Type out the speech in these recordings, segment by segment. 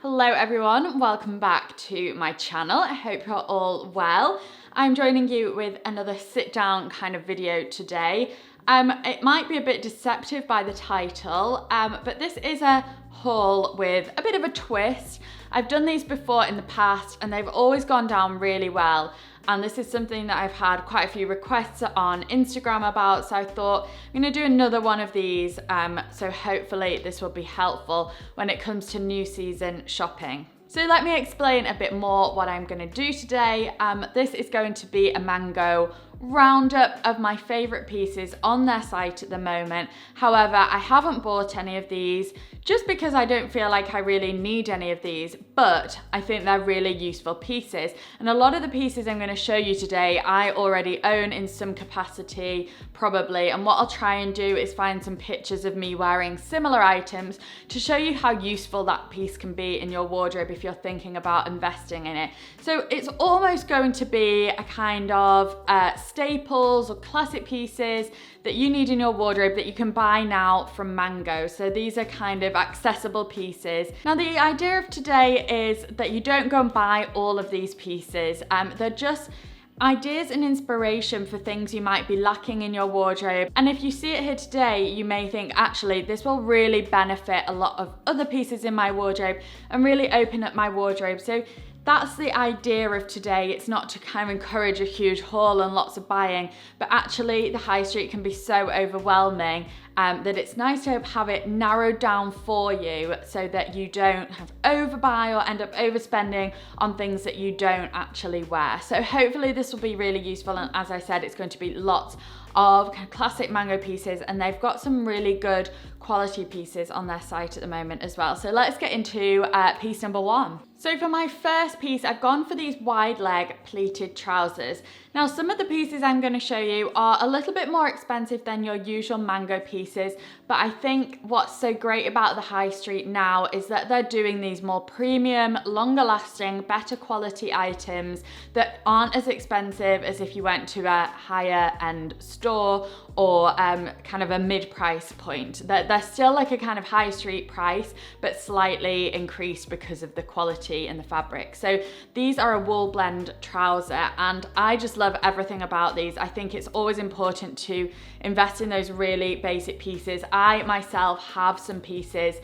Hello everyone, welcome back to my channel. I hope you're all well. I'm joining you with another sit down kind of video today. It might be a bit deceptive by the title, but this is a haul with a bit of a twist. I've done these before in the past and they've always gone down really well. And this is something that I've had quite a few requests on Instagram about, so I thought I'm gonna do another one of these, so hopefully this will be helpful when it comes to new season shopping. So let me explain a bit more what I'm gonna do today. This is going to be a Mango roundup of my favorite pieces on their site at the moment. However, I haven't bought any of these just because I don't feel like I really need any of these, but I think they're really useful pieces. And a lot of the pieces I'm going to show you today, I already own in some capacity, probably. And what I'll try and do is find some pictures of me wearing similar items to show you how useful that piece can be in your wardrobe if you're thinking about investing in it. So it's almost going to be a kind of staples or classic pieces that you need in your wardrobe that you can buy now from Mango. So these are kind of accessible pieces. Now the idea of today is that you don't go and buy all of these pieces. They're just ideas and inspiration for things you might be lacking in your wardrobe. And if you see it here today, you may think, actually, this will really benefit a lot of other pieces in my wardrobe and really open up my wardrobe. So that's the idea of today. It's not to kind of encourage a huge haul and lots of buying, but actually the high street can be so overwhelming that it's nice to have it narrowed down for you so that you don't have overbuy or end up overspending on things that you don't actually wear. So hopefully this will be really useful, and as I said, it's going to be lots of classic Mango pieces, and they've got some really good quality pieces on their site at the moment as well. So let's get into piece number one. So for my first piece, I've gone for these wide leg pleated trousers. Now some of the pieces I'm going to show you are a little bit more expensive than your usual Mango pieces, but I think what's so great about the high street now is that they're doing these more premium, longer lasting, better quality items that aren't as expensive as if you went to a higher end store or kind of a mid-price point. They're still like a kind of high street price, but slightly increased because of the quality and the fabric. So these are a wool blend trouser, and I just love everything about these. I think it's always important to invest in those really basic pieces. I myself have some pieces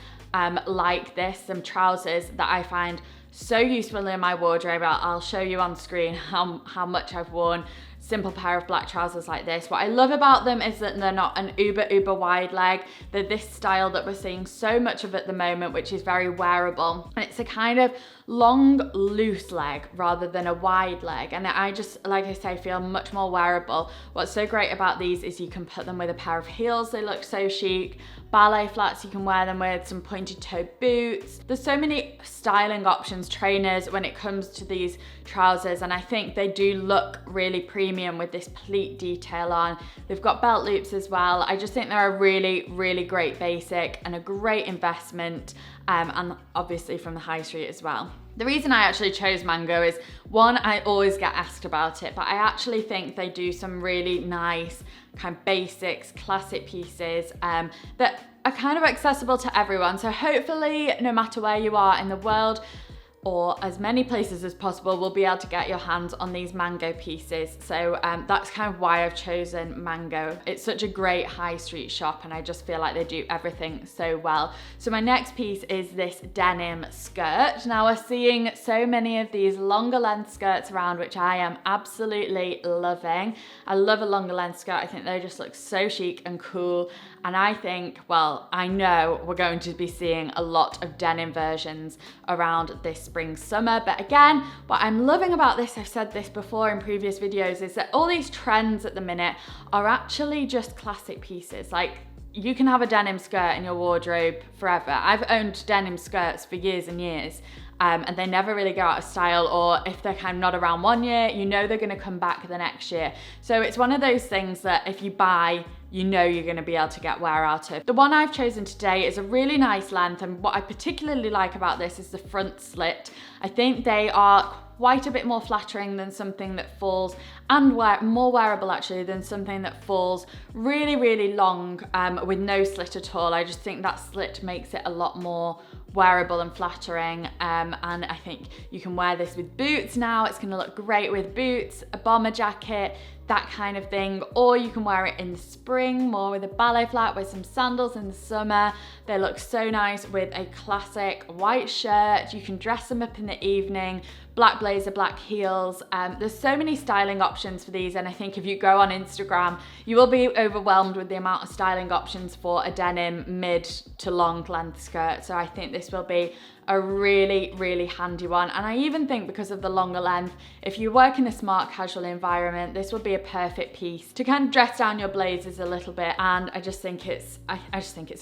like this, some trousers that I find so useful in my wardrobe. I'll show you on screen how much I've worn simple pair of black trousers like this. What I love about them is that they're not an uber wide leg. They're this style that we're seeing so much of at the moment, which is very wearable. And it's a kind of long, loose leg rather than a wide leg. And I just, like I say, feel much more wearable. What's so great about these is you can put them with a pair of heels. They look so chic. Ballet flats, you can wear them with some pointed toe boots. There's so many styling options, trainers, when it comes to these trousers, and I think they do look really premium with this pleat detail on. They've got belt loops as well. I just think they're a really great basic and a great investment, and obviously from the high street as well. The reason I actually chose Mango is, one, I always get asked about it, but I actually think they do some really nice kind of basics, classic pieces that are kind of accessible to everyone. So hopefully, no matter where you are in the world, or as many places as possible, will be able to get your hands on these Mango pieces. So that's kind of why I've chosen Mango. It's such a great high street shop, and I just feel like they do everything so well. So my next piece is this denim skirt. Now we're seeing so many of these longer length skirts around, which I am absolutely loving. I love a longer length skirt. I think they just look so chic and cool. And I think, well, I know we're going to be seeing a lot of denim versions around this spring, summer. But again, what I'm loving about this, I've said this before in previous videos, is that all these trends at the minute are actually just classic pieces. Like, you can have a denim skirt in your wardrobe forever. I've owned denim skirts for years and years. And they never really go out of style, or if they're kind of not around one year, you know they're gonna come back the next year. So it's one of those things that if you buy, you know you're gonna be able to get wear out of. The one I've chosen today is a really nice length, and what I particularly like about this is the front slit. I think they are quite a bit more flattering than something that falls, and more wearable actually than something that falls really long with no slit at all. I just think that slit makes it a lot more wearable and flattering, and I think you can wear this with boots now. It's gonna look great with boots, a bomber jacket, that kind of thing, or you can wear it in the spring more with a ballet flat with some sandals in the summer. They look so nice with a classic white shirt. You can dress them up in the evening, black blazer, black heels. There's so many styling options for these, and I think if you go on Instagram, you will be overwhelmed with the amount of styling options for a denim mid to long length skirt. So I think this will be a really, really handy one. And I even think because of the longer length, if you work in a smart casual environment, this would be a perfect piece to kind of dress down your blazers a little bit. And I just think it's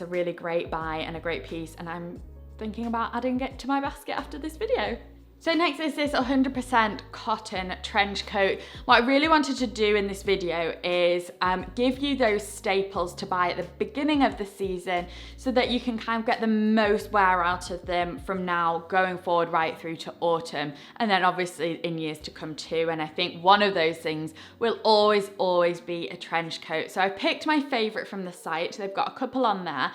a really great buy and a great piece. And I'm thinking about adding it to my basket after this video. So next is this 100% cotton trench coat. What I really wanted to do in this video is give you those staples to buy at the beginning of the season so that you can kind of get the most wear out of them from now going forward right through to autumn, and then obviously in years to come too. And I think one of those things will always be a trench coat. So I picked my favorite from the site. They've got a couple on there.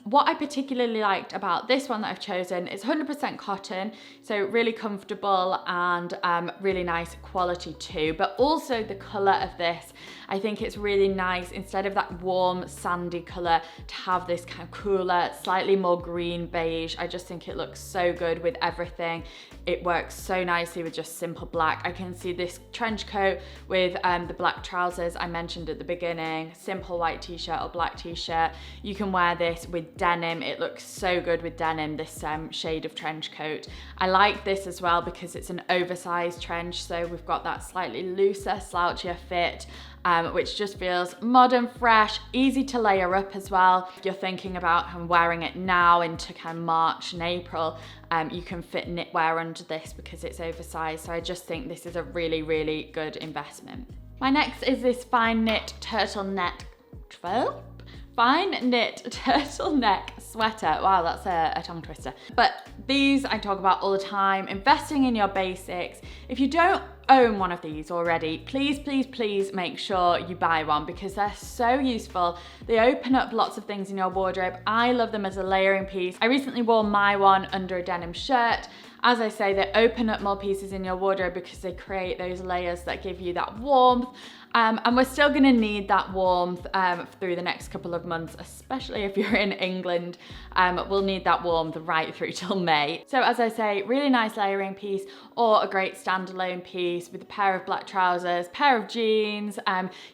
What I particularly liked about this one that I've chosen is 100% cotton, so really comfortable and really nice quality too, but also the colour of this, I think it's really nice, instead of that warm sandy colour, to have this kind of cooler, slightly more green beige. I just think it looks so good with everything. It works so nicely with just simple black. I can see this trench coat with the black trousers I mentioned at the beginning, simple white t-shirt or black t-shirt. You can wear this with denim. It looks so good with denim, this shade of trench coat. I like this as well because it's an oversized trench, so we've got that slightly looser, slouchier fit, which just feels modern, fresh, easy to layer up as well. If you're thinking about wearing it now into kind of March and April, you can fit knitwear under this because it's oversized. So I just think this is a really, really good investment. My next is this fine knit turtleneck sweater. Wow, that's a tongue twister. But these I talk about all the time, investing in your basics. If you don't own one of these already, please make sure you buy one because they're so useful. They open up lots of things in your wardrobe. I love them as a layering piece. I recently wore my one under a denim shirt. As I say, they open up more pieces in your wardrobe because they create those layers that give you that warmth. And we're still gonna need that warmth through the next couple of months, especially if you're in England. We'll need that warmth right through till May. So as I say, really nice layering piece or a great standalone piece with a pair of black trousers, pair of jeans.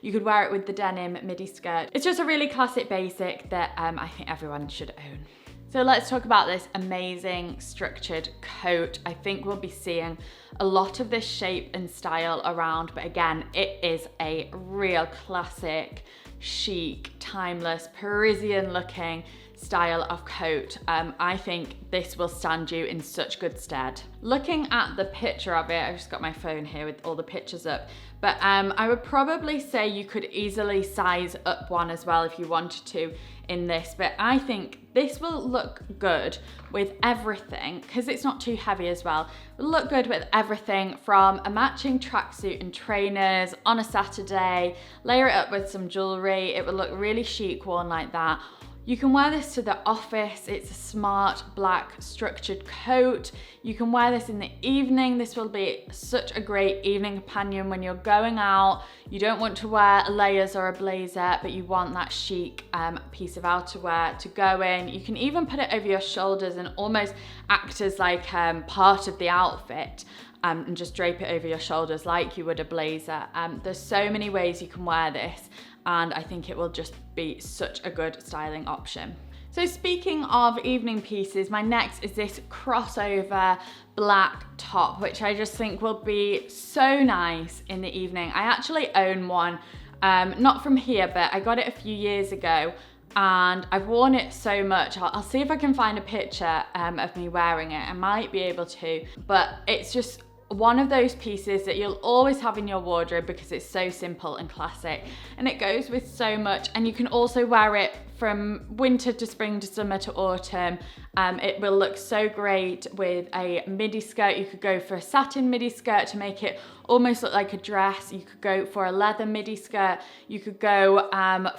You could wear it with the denim midi skirt. It's just a really classic basic that I think everyone should own. So let's talk about this amazing structured coat. I think we'll be seeing a lot of this shape and style around, but again, it is a real classic, chic, timeless, Parisian looking style of coat. I think this will stand you in such good stead. Looking at the picture of it, I've just got my phone here with all the pictures up, but I would probably say you could easily size up one as well if you wanted to in this, but I think this will look good with everything because it's not too heavy as well. It'll look good with everything from a matching tracksuit and trainers on a Saturday, layer it up with some jewelry. It will look really chic worn like that. You can wear this to the office. It's a smart black structured coat. You can wear this in the evening. This will be such a great evening companion when you're going out. You don't want to wear layers or a blazer, but you want that chic piece of outerwear to go in. You can even put it over your shoulders and almost act as like part of the outfit. And just drape it over your shoulders like you would a blazer. There's so many ways you can wear this, and I think it will just be such a good styling option. So speaking of evening pieces, my next is this crossover black top, which I just think will be so nice in the evening. I actually own one, not from here, but I got it a few years ago, and I've worn it so much. I'll see if I can find a picture of me wearing it. I might be able to, but it's just one of those pieces that you'll always have in your wardrobe because it's so simple and classic, and it goes with so much. And you can also wear it from winter to spring to summer to autumn. It will look so great with a midi skirt. You could go for a satin midi skirt to make it almost look like a dress. You could go for a leather midi skirt. You could go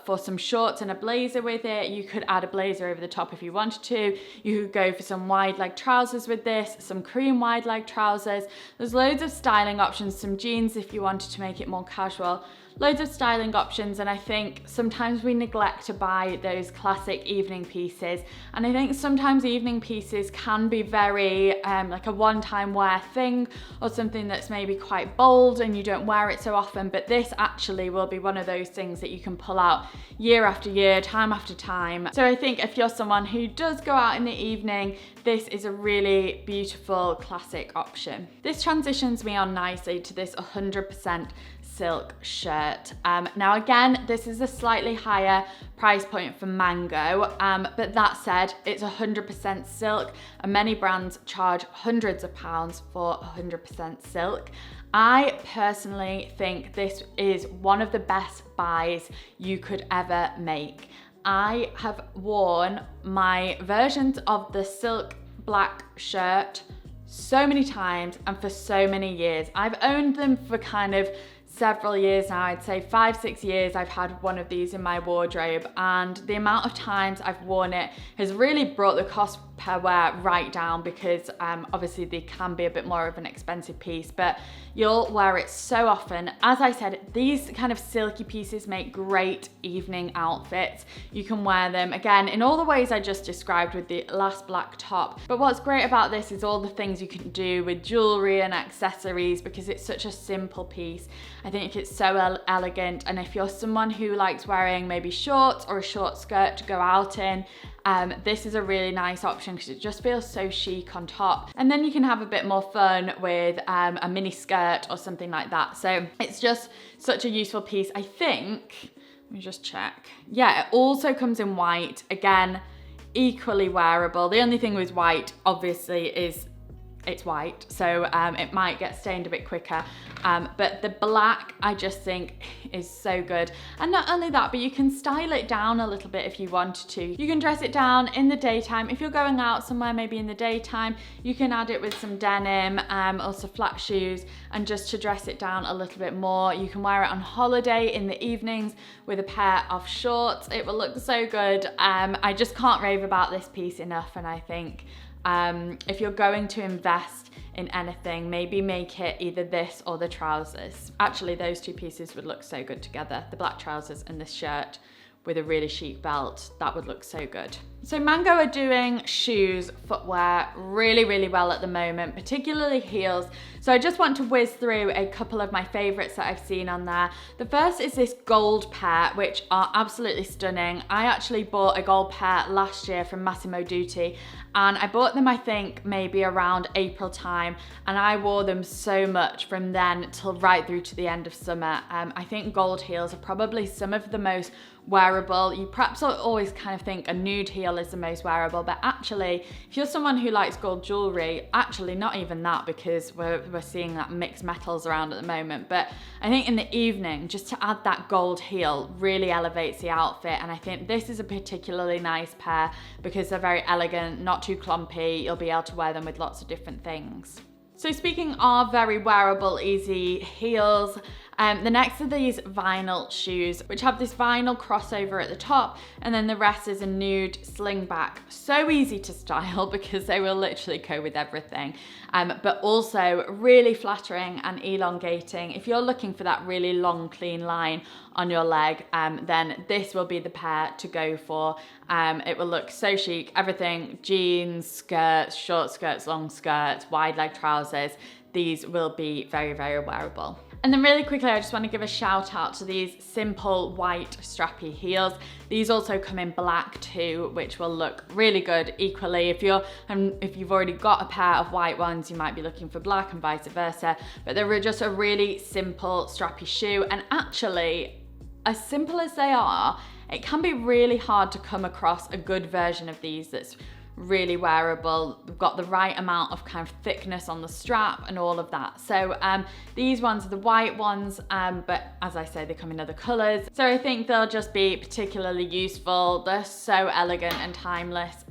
for some shorts and a blazer with it. You could add a blazer over the top if you wanted to. You could go for some wide leg trousers with this, some cream wide leg trousers. There's loads of styling options, some jeans if you wanted to make it more casual. Loads of styling options, and I think sometimes we neglect to buy those classic evening pieces, and I think sometimes evening pieces can be very like a one-time wear thing, or something that's maybe quite bold and you don't wear it so often, but this actually will be one of those things that you can pull out year after year, time after time. So I think if you're someone who does go out in the evening, this is a really beautiful classic option. This transitions me on nicely to this 100% silk shirt. Now again, this is a slightly higher price point for Mango, but that said, it's 100% silk, and many brands charge hundreds of pounds for 100% silk. I personally think this is one of the best buys you could ever make. I have worn my versions of the silk black shirt so many times and for so many years. I've owned them for kind of several years now. I'd say 5-6 years I've had one of these in my wardrobe, and the amount of times I've worn it has really brought the cost per wear right down, because obviously they can be a bit more of an expensive piece, but you'll wear it so often. As I said, these kind of silky pieces make great evening outfits. You can wear them again in all the ways I just described with the last black top, but what's great about this is all the things you can do with jewelry and accessories, because it's such a simple piece. I think it's so elegant, and if you're someone who likes wearing maybe shorts or a short skirt to go out in, this is a really nice option because it just feels so chic on top. And then you can have a bit more fun with a mini skirt or something like that. So it's just such a useful piece. I think, let me just check. Yeah, it also comes in white. Again, equally wearable. The only thing with white, obviously, is it's white, so it might get stained a bit quicker, but the black I just think is so good. And not only that, but you can style it down a little bit if you wanted to. You can dress it down in the daytime. If you're going out somewhere maybe in the daytime, you can add it with some denim, also flat shoes, and just to dress it down a little bit more. You can wear it on holiday in the evenings with a pair of shorts. It will look so good. I just can't rave about this piece enough, and I think if you're going to invest in anything, maybe make it either this or the trousers. Actually, those two pieces would look so good together. The black trousers and this shirt with a really chic belt, that would look so good. So Mango are doing shoes, footwear really, really well at the moment, particularly heels. So I just want to whiz through a couple of my favorites that I've seen on there. The first is this gold pair, which are absolutely stunning. I actually bought a gold pair last year from Massimo Dutti, and I bought them, I think, maybe around April time, and I wore them so much from then till right through to the end of summer. I think gold heels are probably some of the most wearable. You perhaps always kind of think a nude heel is the most wearable, but actually, if you're someone who likes gold jewelry, actually not even that, because we're seeing that mixed metals around at the moment, but I think in the evening, just to add that gold heel really elevates the outfit, and I think this is a particularly nice pair because they're very elegant, not too clumpy. You'll be able to wear them with lots of different things. So speaking of very wearable, easy heels, the next are these vinyl shoes, which have this vinyl crossover at the top, and then the rest is a nude slingback. So easy to style because they will literally go with everything, but also really flattering and elongating. If you're looking for that really long, clean line on your leg, then this will be the pair to go for. It will look so chic, everything, jeans, skirts, short skirts, long skirts, wide leg trousers. These will be very, very wearable. And then really quickly, I just want to give a shout out to these simple white strappy heels. These also come in black too, which will look really good equally. If you've already got a pair of white ones, you might be looking for black and vice versa, but they're just a really simple strappy shoe. And actually, as simple as they are, it can be really hard to come across a good version of these that's really wearable. We've got the right amount of kind of thickness on the strap and all of that. So these ones are the white ones, but as I say, they come in other colors. So I think they'll just be particularly useful. They're so elegant and timeless.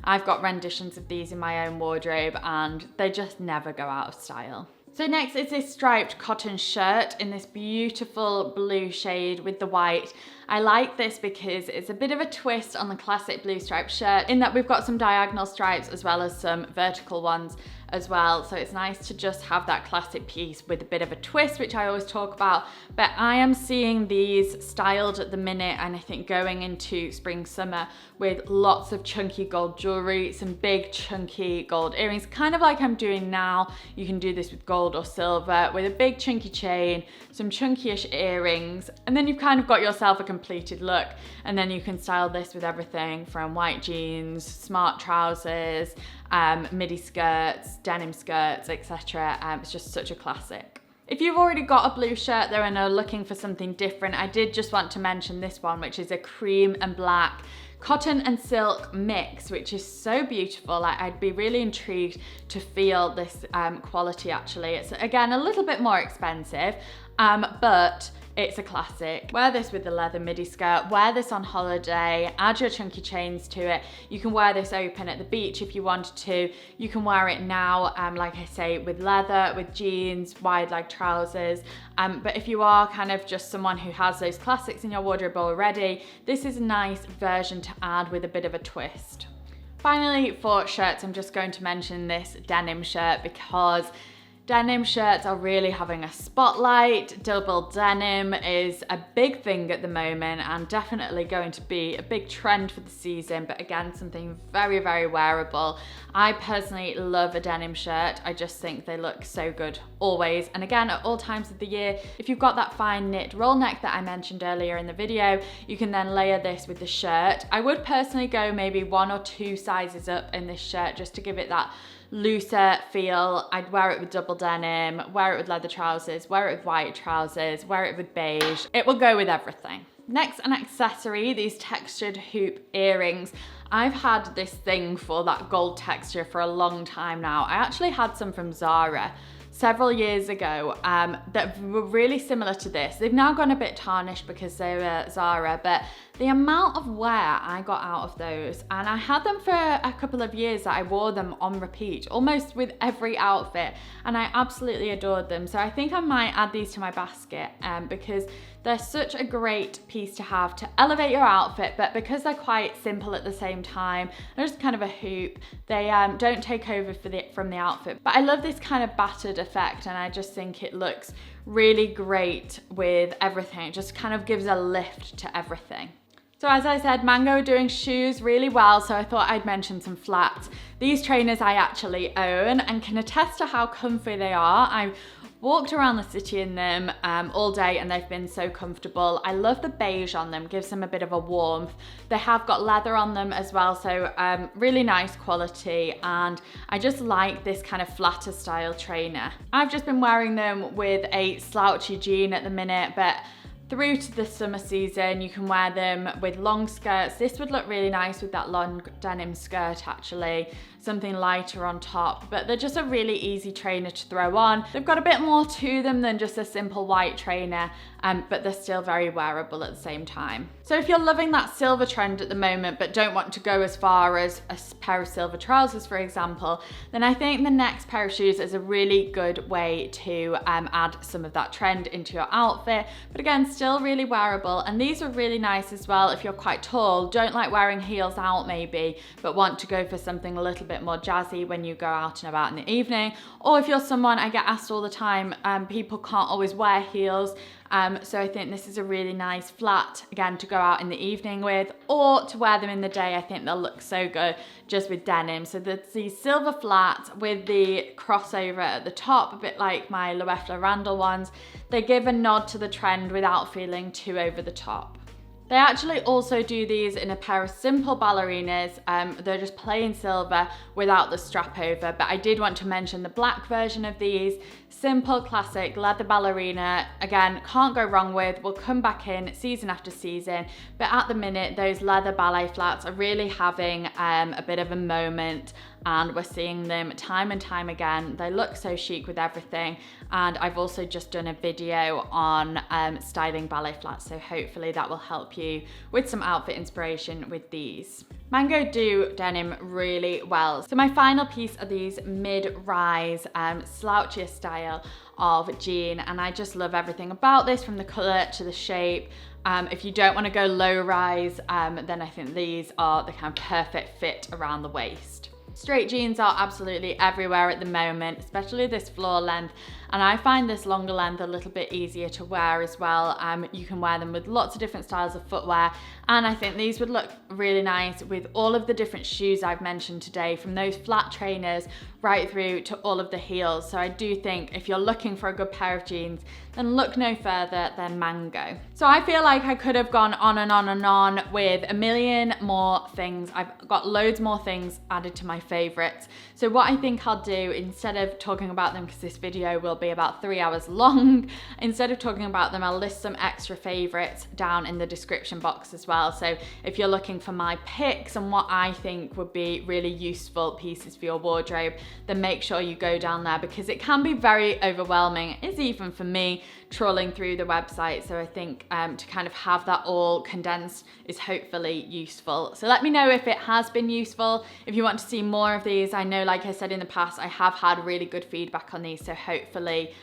I've got renditions of these in my own wardrobe and they just never go out of style. So next is this striped cotton shirt in this beautiful blue shade with the white. I like this because it's a bit of a twist on the classic blue striped shirt in that we've got some diagonal stripes as well as some vertical ones as well. So it's nice to just have that classic piece with a bit of a twist, which I always talk about. But I am seeing these styled at the minute, and I think going into spring, summer, with lots of chunky gold jewelry, some big chunky gold earrings, kind of like I'm doing now. You can do this with gold or silver, with a big chunky chain, some chunky-ish earrings, and then you've kind of got yourself a completed look. And then you can style this with everything from white jeans, smart trousers, midi skirts, denim skirts, etc. It's just such a classic. If you've already got a blue shirt though and are looking for something different, I did just want to mention this one, which is a cream and black cotton and silk mix, which is so beautiful. I'd be really intrigued to feel this quality actually. It's again a little bit more expensive, but it's a classic. Wear this with the leather midi skirt, wear this on holiday, add your chunky chains to it. You can wear this open at the beach if you wanted to. You can wear it now, like I say, with leather, with jeans, wide leg trousers. But if you are kind of just someone who has those classics in your wardrobe already, this is a nice version to add with a bit of a twist. Finally, for shirts, I'm just going to mention this denim shirt because denim shirts are really having a spotlight. Double denim is a big thing at the moment and definitely going to be a big trend for the season, but again, something very, very wearable. I personally love a denim shirt. I just think they look so good always. And again, at all times of the year, if you've got that fine knit roll neck that I mentioned earlier in the video, you can then layer this with the shirt. I would personally go maybe 1 or 2 sizes up in this shirt just to give it that looser feel. I'd wear it with double denim, wear it with leather trousers, wear it with white trousers, wear it with beige. It will go with everything. Next, an accessory, these textured hoop earrings. I've had this thing for that gold texture for a long time now. I actually had some from Zara several years ago that were really similar to this. They've now gone a bit tarnished because they were Zara, but the amount of wear I got out of those, and I had them for a couple of years that I wore them on repeat, almost with every outfit, and I absolutely adored them. So I think I might add these to my basket because they're such a great piece to have to elevate your outfit, but because they're quite simple at the same time, they're just kind of a hoop. They don't take over from the outfit. But I love this kind of battered effect, and I just think it looks really great with everything. It just kind of gives a lift to everything. So as I said, Mango are doing shoes really well, so I thought I'd mention some flats. These trainers I actually own and can attest to how comfy they are. I walked around the city in them all day and they've been so comfortable. I love the beige on them, gives them a bit of a warmth. They have got leather on them as well, so really nice quality, and I just like this kind of flatter style trainer. I've just been wearing them with a slouchy jean at the minute, but through to the summer season, you can wear them with long skirts. This would look really nice with that long denim skirt actually, something lighter on top, but they're just a really easy trainer to throw on. They've got a bit more to them than just a simple white trainer, but they're still very wearable at the same time. So if you're loving that silver trend at the moment, but don't want to go as far as a pair of silver trousers, for example, then I think the next pair of shoes is a really good way to add some of that trend into your outfit, but again, still really wearable. And these are really nice as well if you're quite tall, don't like wearing heels out maybe, but want to go for something a little bit more jazzy when you go out and about in the evening. Or if you're someone, I get asked all the time, people can't always wear heels, so I think this is a really nice flat, again, to go out in the evening with, or to wear them in the day. I think they'll look so good just with denim. So there's the silver flat with the crossover at the top, a bit like my Loeffler Randall ones. They give a nod to the trend without feeling too over the top. They actually also do these in a pair of simple ballerinas. They're just plain silver without the strap over, but I did want to mention the black version of these. Simple, classic leather ballerina. Again, can't go wrong with. We'll come back in season after season, but at the minute, those leather ballet flats are really having a bit of a moment, and we're seeing them time and time again. They look so chic with everything, and I've also just done a video on styling ballet flats, so hopefully that will help you with some outfit inspiration with these. Mango do denim really well. So my final piece are these mid-rise slouchier style of jean, and I just love everything about this, from the color to the shape. If you don't want to go low rise, then I think these are the kind of perfect fit around the waist. Straight jeans are absolutely everywhere at the moment, especially this floor length, and I find this longer length a little bit easier to wear as well. You can wear them with lots of different styles of footwear, and I think these would look really nice with all of the different shoes I've mentioned today, from those flat trainers right through to all of the heels. So I do think if you're looking for a good pair of jeans, then look no further than Mango. So I feel like I could have gone on and on and on with a million more things. I've got loads more things added to my favorites. So what I think I'll do, instead of talking about them, because this video will be about 3 hours long, instead of talking about them, I'll list some extra favorites down in the description box as well. So if you're looking for my picks and what I think would be really useful pieces for your wardrobe, then make sure you go down there, because it can be very overwhelming. It's even for me trawling through the website. So I think to kind of have that all condensed is hopefully useful. So let me know if it has been useful. If you want to see more of these, I know, like I said in the past, I have had really good feedback on these. So hopefully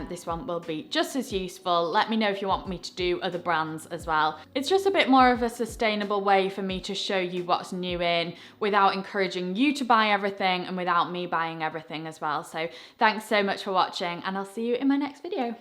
this one will be just as useful. Let me know if you want me to do other brands as well. It's just a bit more of a sustainable way for me to show you what's new in, without encouraging you to buy everything and without me buying everything as well. So thanks so much for watching, and I'll see you in my next video.